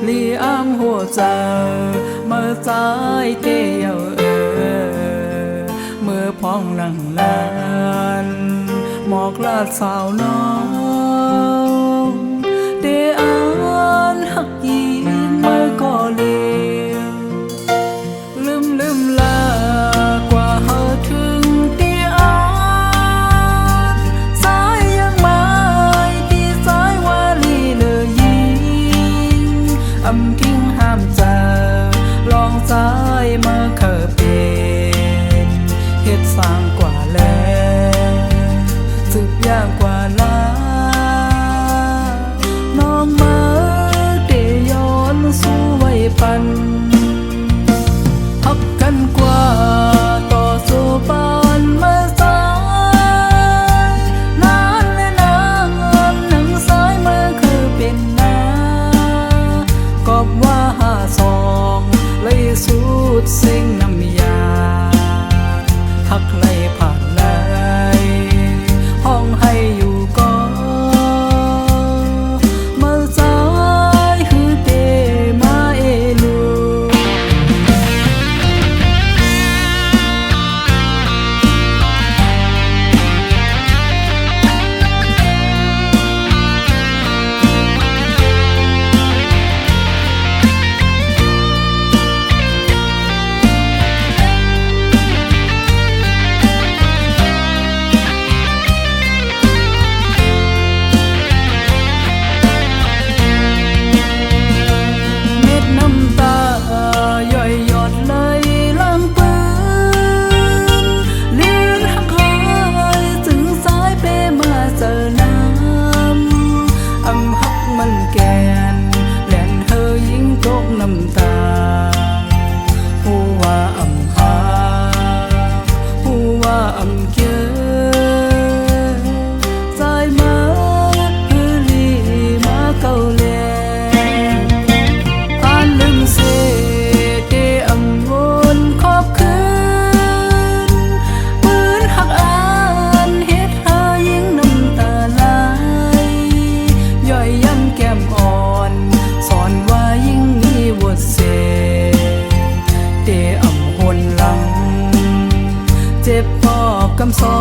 ลีอ้ามหัวใจเมื่อใจเตียวเมื่อพ้องนั่งลานหมอกลาดสาวน้องเดอานหักยีเมื่อก็เลียงลืมลากว่าเฮาถึงเดอานสายยังไม้ที่สายวาลีเลยยิงอำทิ้งห้ามเจอลองสายเมื่อเคยเป็นเฮ็ดสร้างกว่าแล้วสึกยากกว่าลาน้องมาเดย้อนสู้ไว้ปันฮักกันกว่าต่อสู้ปานเมื่อสายนานและนานหนังสายเมื่อคือเป็นนากอบว่าสองเลยสุดสิ่งน้ำยาหักเลยผ่านเลยห้องให้อยู่ก่อนเมื่อสายฮือเตมาเอลูเจ็บพอกำซอ